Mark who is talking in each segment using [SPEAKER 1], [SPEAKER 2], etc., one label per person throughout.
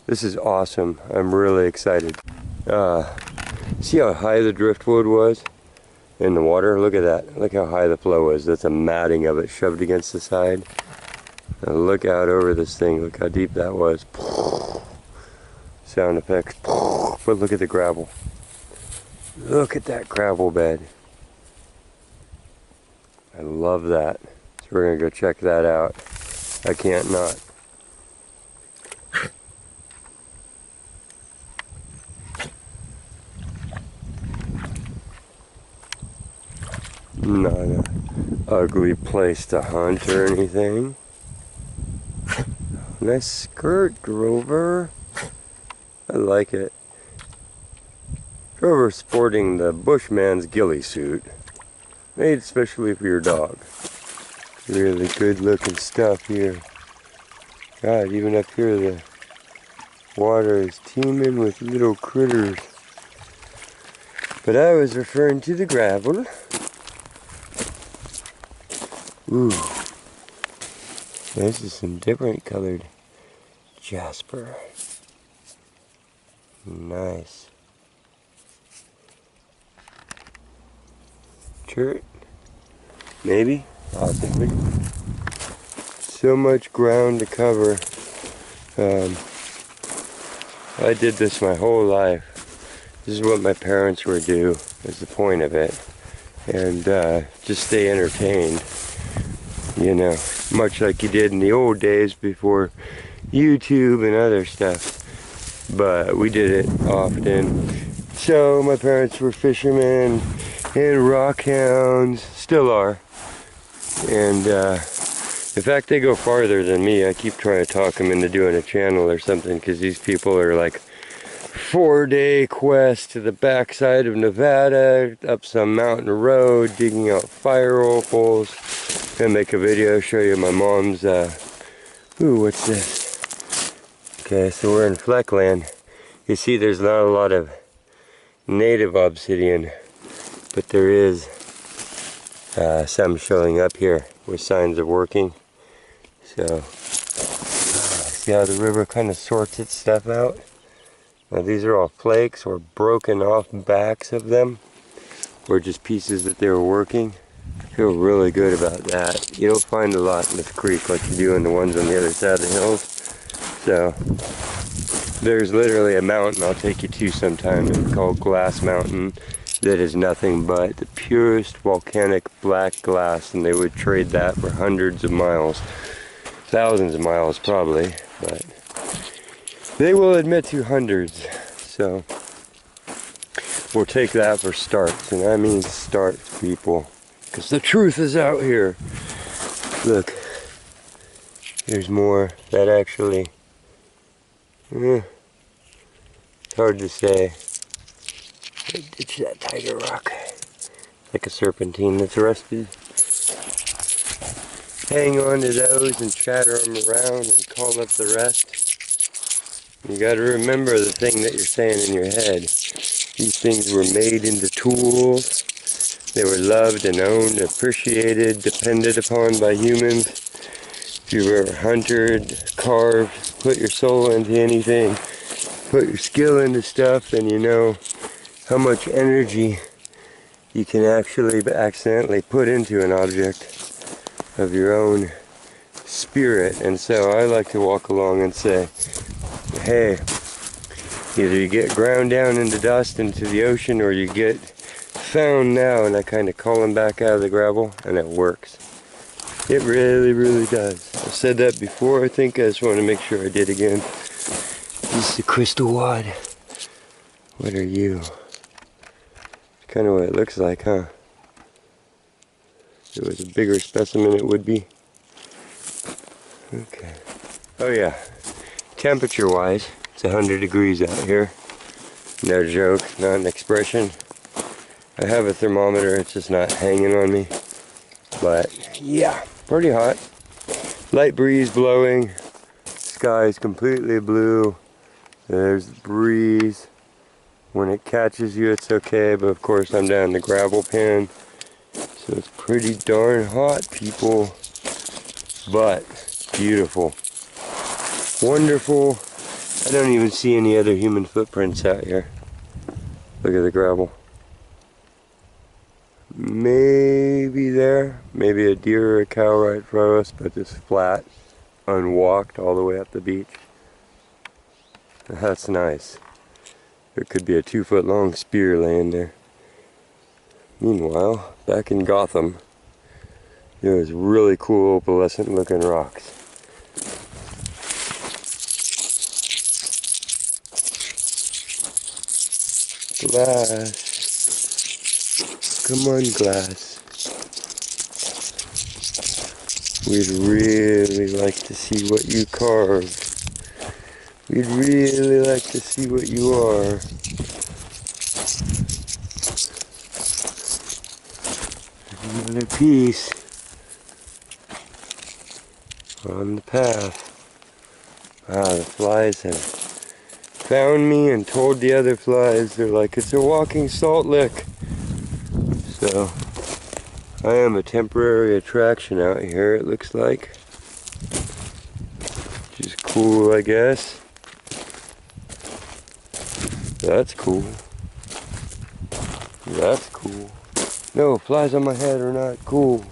[SPEAKER 1] This is awesome. I'm really excited. See how high the driftwood was in the water? Look at that. Look how high the flow is. That's a matting of it shoved against the side. Now look out over this thing. Look how deep that was. Sound effects. But look at the gravel. Look at that gravel bed. I love that. So we're gonna go check that out. I can't not. Not an ugly place to hunt or anything. Nice skirt, Grover. I like it. Grover sporting the Bushman's ghillie suit, made especially for your dog. Really good looking stuff here. God, even up here the water is teeming with little critters. But I was referring to the gravel. Ooh, this is some different colored jasper. Nice. Chert? Maybe? Possibly. So much ground to cover. I did this my whole life. This is what my parents would do, is the point of it. And just stay entertained. You know, much like you did in the old days before YouTube and other stuff. But we did it often. So my parents were fishermen and rockhounds, still are. And in fact, they go farther than me. I keep trying to talk them into doing a channel or something, because these people are like 4-day quest to the backside of Nevada, up some mountain road, digging out fire opals. Gonna make a video, show you my mom's, ooh, what's this? Okay, so we're in Fleckland. You see there's not a lot of native obsidian, but there is some showing up here with signs of working. So, see how the river kind of sorts its stuff out? Now these are all flakes or broken off backs of them, or just pieces that they were working. I feel really good about that. You don't find a lot in this creek like you do in the ones on the other side of the hills. So there's literally a mountain I'll take you to sometime. It's called Glass Mountain. That is nothing but the purest volcanic black glass, and they would trade that for hundreds of miles, thousands of miles probably, but they will admit to hundreds. So we'll take that for starts, and I mean starts, people. Because the truth is out here. Look, there's more that actually, it's hard to say. Ditch that tiger rock, like a serpentine that's rusted. Hang on to those and chatter them around and call up the rest. You got to remember the thing that you're saying in your head. These things were made into tools. They were loved and owned, appreciated, depended upon by humans. If you've ever hunted, carved, put your soul into anything, put your skill into stuff, then you know how much energy you can actually accidentally put into an object of your own spirit. And so I like to walk along and say, hey, either you get ground down into dust into the ocean, or you get found now, and I kind of call them back out of the gravel, and it works. It really, really does. I've said that before, I think. I just want to make sure I did again. This is the crystal wad. What are you? Kind of what it looks like, huh? If it was a bigger specimen, it would be. Okay. Oh yeah. Temperature-wise, it's 100 degrees out here. No joke, not an expression. I have a thermometer, it's just not hanging on me. But yeah, pretty hot. Light breeze blowing. Sky is completely blue. There's the breeze. When it catches you, it's okay, but of course I'm down in the gravel pan. So it's pretty darn hot, people. But beautiful. Wonderful. I don't even see any other human footprints out here. Look at the gravel. Maybe there, maybe a deer or a cow right in front of us, but just flat, unwalked all the way up the beach. That's nice. There could be a 2-foot long spear laying there. Meanwhile, back in Gotham, there's really cool opalescent looking rocks. Glass. Come on, glass. We'd really like to see what you carved. We'd really like to see what you are. Another piece on the path. The flies have found me and told the other flies, they're like, it's a walking salt lick. So, I am a temporary attraction out here, it looks like. Which is cool, I guess. That's cool. That's cool. No, flies on my head are not cool.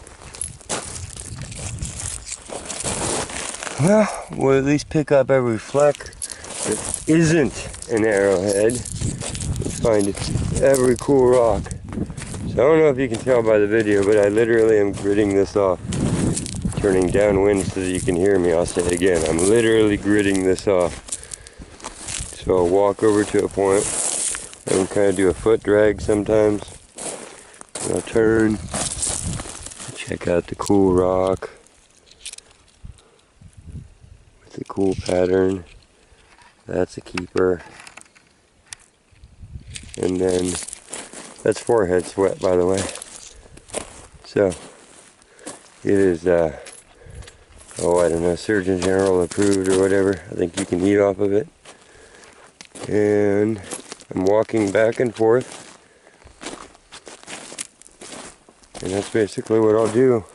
[SPEAKER 1] Well, we'll at least pick up every fleck that isn't an arrowhead. Let's find every cool rock. So I don't know if you can tell by the video, but I literally am gritting this off. Turning downwind so that you can hear me. I'll say it again. I'm literally gritting this off. So I'll walk over to a point and kind of do a foot drag sometimes. And I'll turn, check out the cool rock with the cool pattern. That's a keeper. And then that's forehead sweat, by the way. So it is I don't know, Surgeon General approved or whatever. I think you can eat off of it. And I'm walking back and forth. And that's basically what I'll do.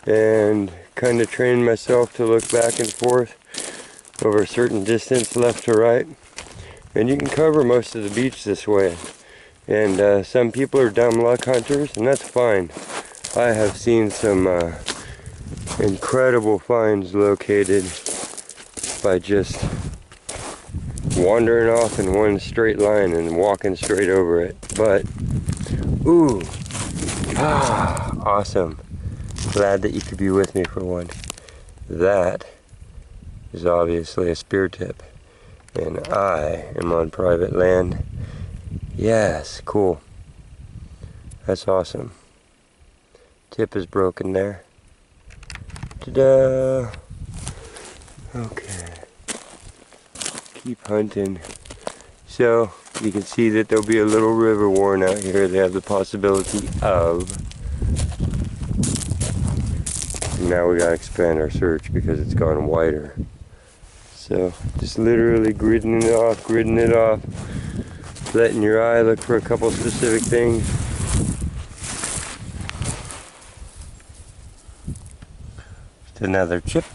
[SPEAKER 1] And kind of train myself to look back and forth over a certain distance left to right. And you can cover most of the beach this way. And some people are dumb luck hunters, and that's fine. I have seen some incredible finds located by just wandering off in one straight line and walking straight over it. But, ooh, awesome. Glad that you could be with me for one. That is obviously a spear tip, and I am on private land. Yes, cool. That's awesome. Tip is broken there. Ta-da! Okay. Keep hunting. So, you can see that there'll be a little river worn out here. They have the possibility of. And now we gotta expand our search because it's gone wider. So, just literally gridding it off. Letting your eye look for a couple specific things. Just another chip,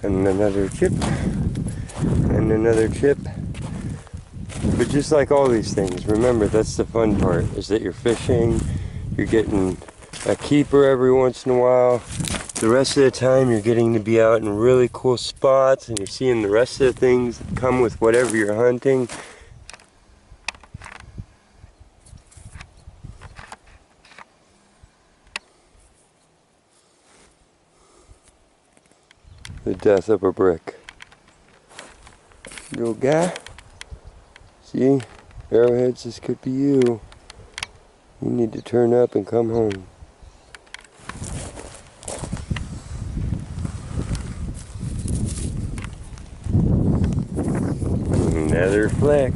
[SPEAKER 1] and another chip, and another chip. But just like all these things, remember, that's the fun part, is that you're fishing, you're getting a keeper every once in a while. The rest of the time you're getting to be out in really cool spots, and you're seeing the rest of the things that come with whatever you're hunting. The death of a brick. Little guy. See? Arrowheads, this could be you. You need to turn up and come home. Another fleck.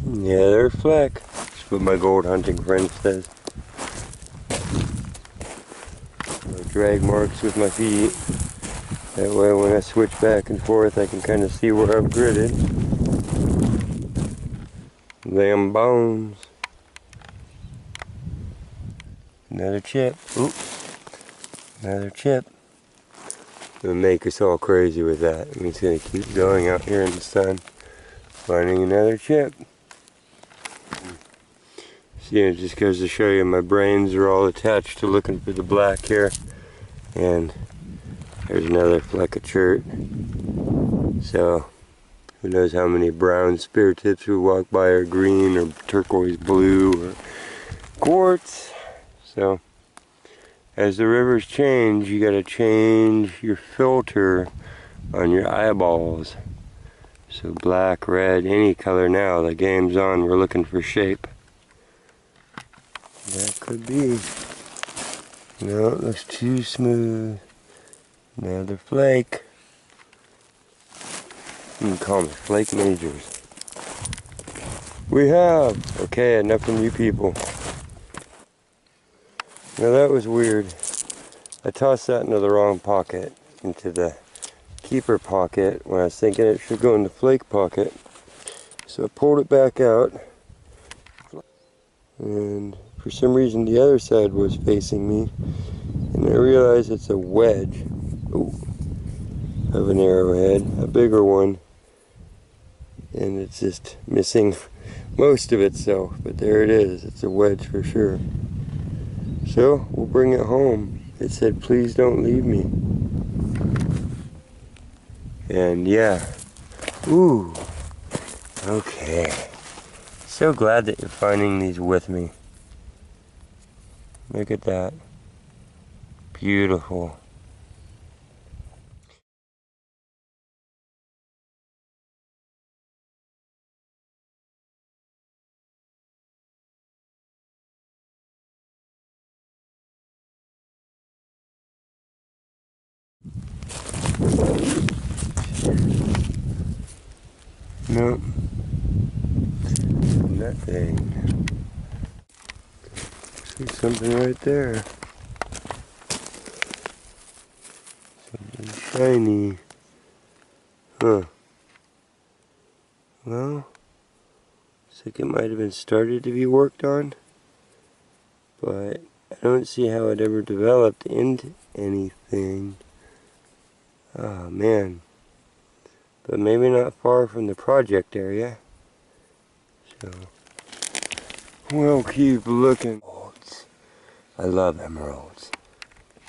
[SPEAKER 1] Another fleck. That's what my gold hunting friend says. Drag marks with my feet. That way when I switch back and forth I can kind of see where I've gridded. Them bones. Another chip. Oop. Another chip. It'll make us all crazy with that. I'm just gonna keep going out here in the sun, finding another chip. See, it just goes to show you my brains are all attached to looking for the black here. And there's another fleck of chert. So, who knows how many brown spear tips we walk by, or green, or turquoise blue, or quartz. So, as the rivers change, you gotta change your filter on your eyeballs. So black, red, any color now, the game's on, we're looking for shape. That could be. No, it looks too smooth. Another flake. You can call them flake majors. We have! Okay, enough from you people. Now that was weird. I tossed that into the wrong pocket, into the keeper pocket, when I was thinking it should go in the flake pocket. So I pulled it back out, and for some reason the other side was facing me, and I realized it's a wedge of an arrowhead, a bigger one, and it's just missing most of itself, but there it is. It's a wedge for sure. So we'll bring it home. It said, please don't leave me. And yeah, ooh, okay. So glad that you're finding these with me. Look at that. Beautiful. Nope. Nothing. See something right there. Something shiny. Huh. Well, looks like it might have been started to be worked on, but I don't see how it ever developed into anything. Oh man. But maybe not far from the project area. So we'll keep looking. I love emeralds.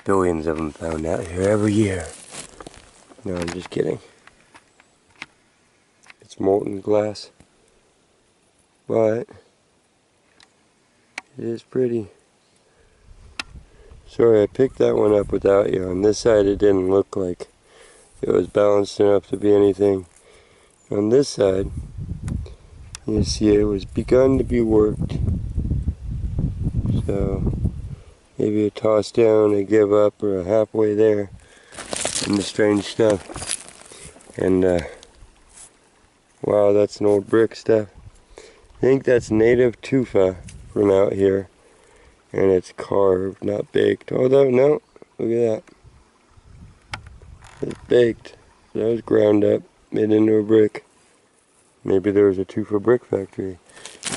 [SPEAKER 1] Billions of them found out here every year. No, I'm just kidding. It's molten glass. But it is pretty. Sorry, I picked that one up without you. On this side it didn't look like it was balanced enough to be anything. On this side, you see it was begun to be worked. So maybe a toss down, a give up, or a halfway there in the strange stuff. And wow, that's an old brick stuff. I think that's native tufa from out here, and it's carved, not baked. Although no, look at that. It's baked. That was ground up, made into a brick. Maybe there was a tufa brick factory.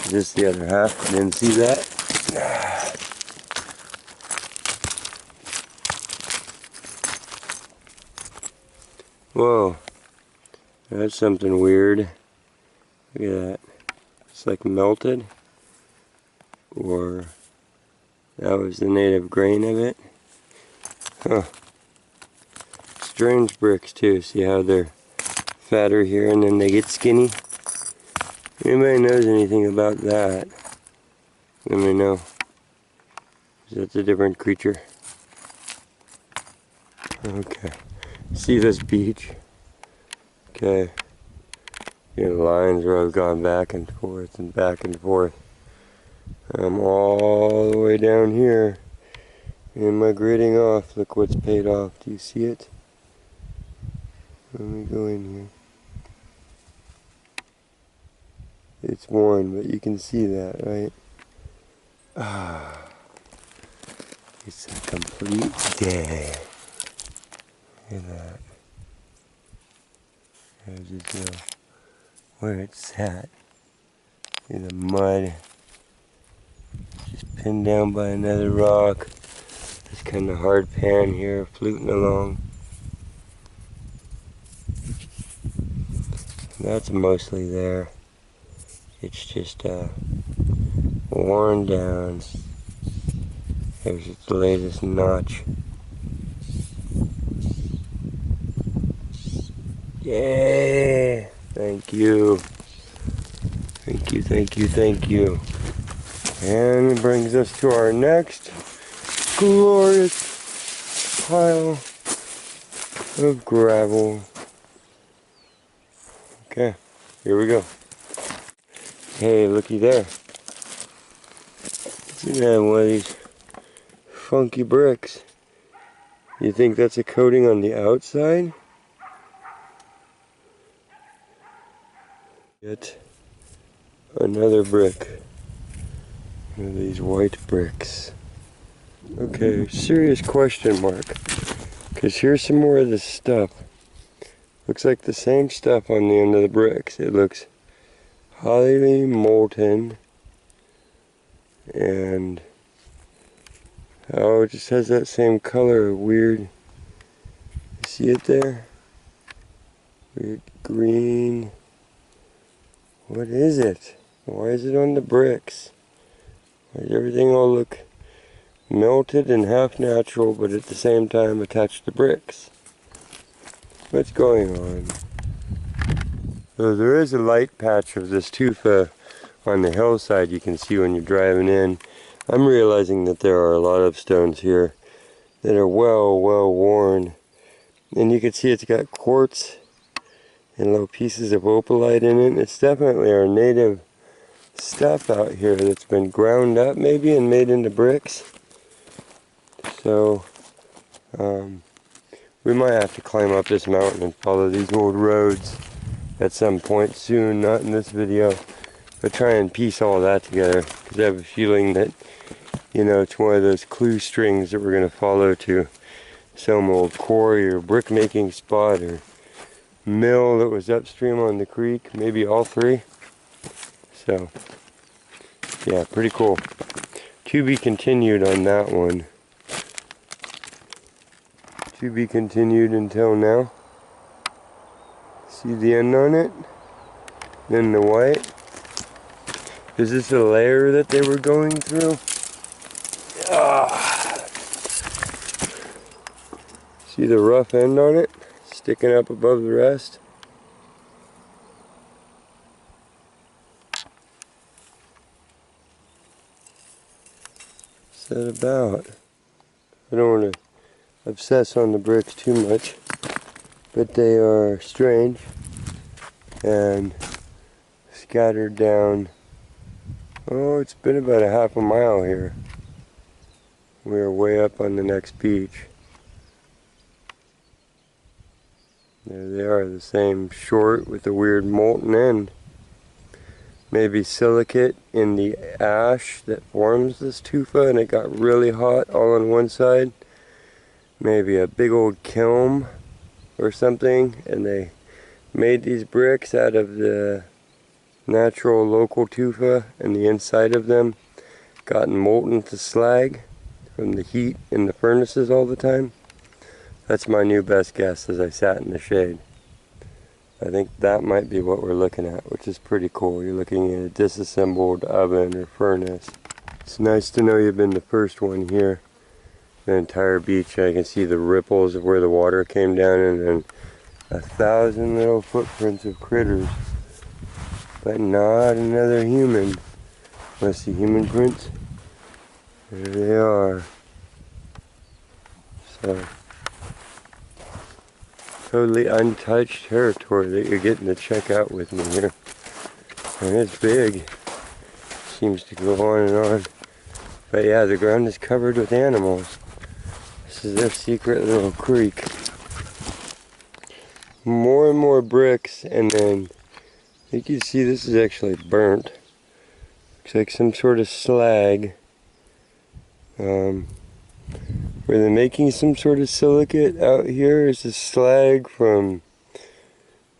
[SPEAKER 1] Is this the other half? Didn't see that? Whoa, that's something weird. Look at that. It's like melted. Or that was the native grain of it. Huh. Strange bricks too. See how they're fatter here and then they get skinny? Anybody knows anything about that? Let me know. That's a different creature. Okay. See this beach? Okay. You know, lines where I've gone back and forth and back and forth. I'm all the way down here. And my gridding off. Look what's paid off. Do you see it? Let me go in here. It's worn, but you can see that, right? Ah. It's a complete day. Look at that. There's just where it's at. In the mud. Just pinned down by another rock. This kind of hard pan here, fluting along. That's mostly there. It's just worn down. There's its latest notch. Yeah! Thank you. Thank you, thank you, thank you. And it brings us to our next glorious pile of gravel. Okay, here we go. Hey, looky there. You have one of these funky bricks. You think that's a coating on the outside? Yet another brick. One of these white bricks. Okay, serious question mark. Because here's some more of this stuff. Looks like the same stuff on the end of the bricks. It looks highly molten. And oh, it just has that same color, weird. You see it there? Weird green. What is it? Why is it on the bricks? Why does everything all look melted and half natural, but at the same time attached to bricks? What's going on? So there is a light patch of this tufa on the hillside you can see when you're driving in. I'm realizing that there are a lot of stones here that are well worn. And you can see it's got quartz and little pieces of opalite in it. It's definitely our native stuff out here that's been ground up maybe and made into bricks. So we might have to climb up this mountain and follow these old roads at some point soon, not in this video, but try and piece all that together, because I have a feeling that, you know, it's one of those clue strings that we're going to follow to some old quarry or brick making spot or mill that was upstream on the creek, maybe all three. So yeah, pretty cool. To be continued on that one. To be continued until now. See the end on it? Then the white. Is this a layer that they were going through? See the rough end on it? Sticking up above the rest? What's that about? I don't want to obsess on the bricks too much, but they are strange and scattered down. Oh, it's been about a half a mile here. We're way up on the next beach. There they are, the same short with the weird molten end. Maybe silicate in the ash that forms this tufa and it got really hot all on one side. Maybe a big old kiln or something, and they made these bricks out of the natural local tufa, and the inside of them gotten molten to slag from the heat in the furnaces all the time. That's my new best guess as I sat in the shade. I think that might be what we're looking at, which is pretty cool. You're looking at a disassembled oven or furnace. It's nice to know you've been the first one here. The entire beach, I can see the ripples of where the water came down, and then 1,000 little footprints of critters. But not another human. Let's see, human prints. There they are. So, totally untouched territory that you're getting to check out with me here. And it's big. Seems to go on and on. But yeah, the ground is covered with animals. This is their secret little creek. More and more bricks, and then you can see this is actually burnt. Looks like some sort of slag. Were they making some sort of silicate out here? Is this slag from,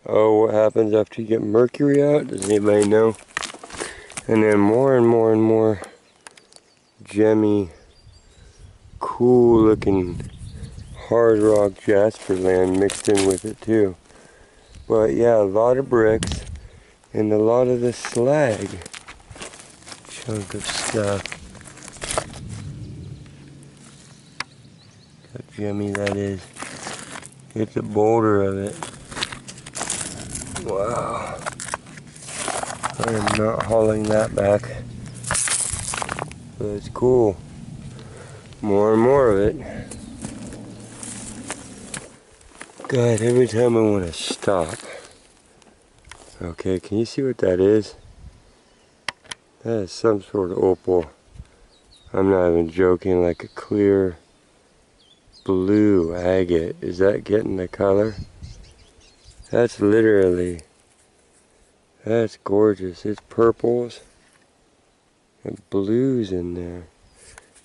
[SPEAKER 1] oh, what happens after you get mercury out? Does anybody know? And then more and more and more gemmy, cool looking hard rock jasper land mixed in with it too. But yeah, a lot of bricks and a lot of the slag. Chunk of stuff. How yummy that is. It's a boulder of it. Wow. I am not hauling that back. But it's cool. More and more of it. God, every time I want to stop. Okay, can you see what that is? That is some sort of opal. I'm not even joking, like a clear blue agate. Is that getting the color? That's literally, that's gorgeous. It's purples and blues in there.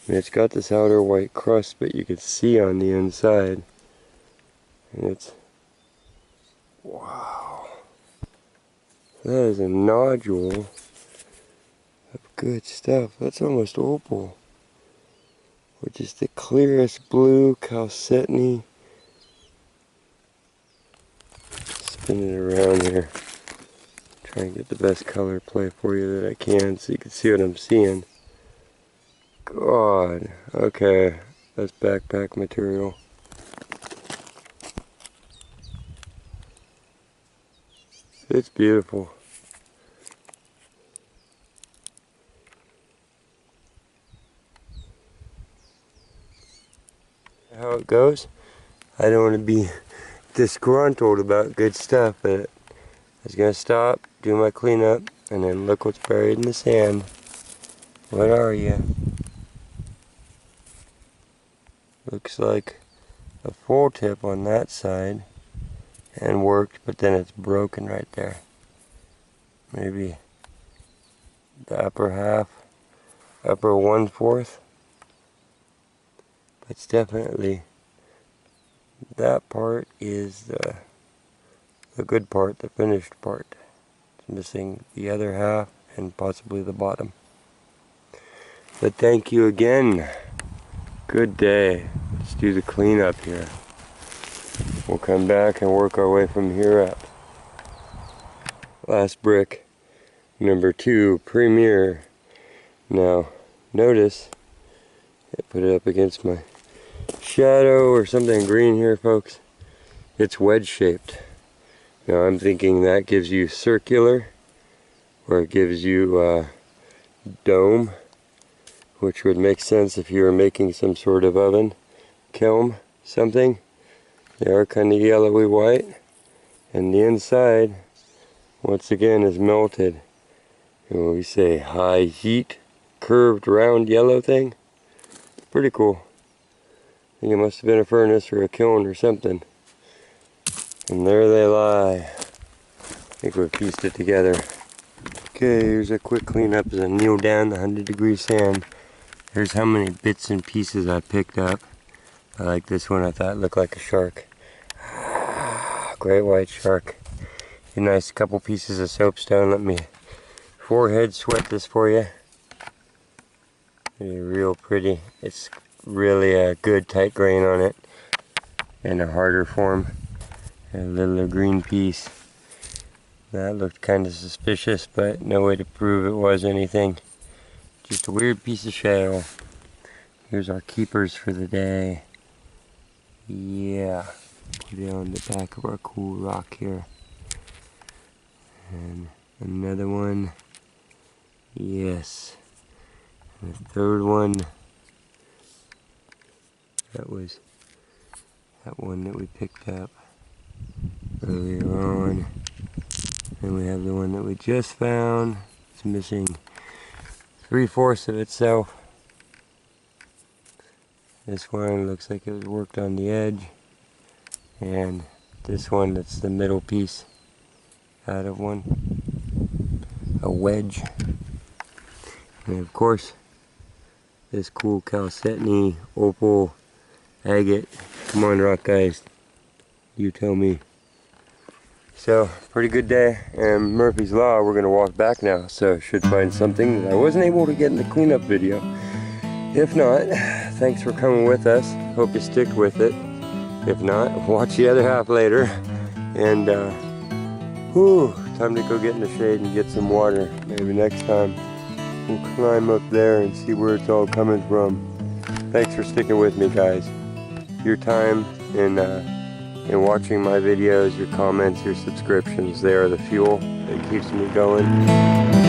[SPEAKER 1] And it's got this outer white crust, but you can see on the inside. And it's, wow. That is a nodule of good stuff. That's almost opal. With just the clearest blue, chalcedony. Spin it around here. Try and get the best color play for you that I can so you can see what I'm seeing. God, okay, that's backpack material. It's beautiful. How it goes, I don't want to be disgruntled about good stuff, but I was going to stop, do my cleanup, and then look what's buried in the sand. What are you? Looks like a full tip on that side and worked, but then it's broken right there. Maybe the upper half, upper 1/4. It's definitely, that part is the good part, the finished part. It's missing the other half and possibly the bottom. But thank you again. Good day. Let's do the cleanup here. We'll come back and work our way from here up. Last brick, number 2, Premier. Now, notice, I put it up against my shadow or something green here, folks. It's wedge shaped. Now I'm thinking that gives you circular, or it gives you dome, which would make sense if you were making some sort of oven, kiln, something. They are kind of yellowy white, and the inside, once again, is melted. And when we say high heat, curved round yellow thing, pretty cool. I think it must have been a furnace or a kiln or something. And there they lie. I think we've pieced it together. Okay, here's a quick cleanup as I kneel down the 100-degree sand. Here's how many bits and pieces I picked up. I like this one, I thought it looked like a shark. Great white shark. A nice couple pieces of soapstone. Let me forehead sweat this for you. Real pretty. It's really a good tight grain on it, and a harder form. And a little green piece. That looked kind of suspicious, but no way to prove it was anything. Just a weird piece of shale. Here's our keepers for the day. Yeah, put it on the back of our cool rock here. And another one. Yes. And the third one. That was that one that we picked up earlier on. And we have the one that we just found. It's missing 3/4 of itself. This one looks like it was worked on the edge. And this one, that's the middle piece out of one. A wedge. And of course, this cool chalcedony, opal, agate. Come on, rock guys. You tell me. So, pretty good day, and Murphy's Law, we're going to walk back now, so should find something that I wasn't able to get in the cleanup video. If not, thanks for coming with us. Hope you stick with it. If not, watch the other half later, and Whew, time to go get in the shade and get some water. Maybe next time we'll climb up there and see where it's all coming from. Thanks for sticking with me, guys. Your time and watching my videos, your comments, your subscriptions, they are the fuel that keeps me going.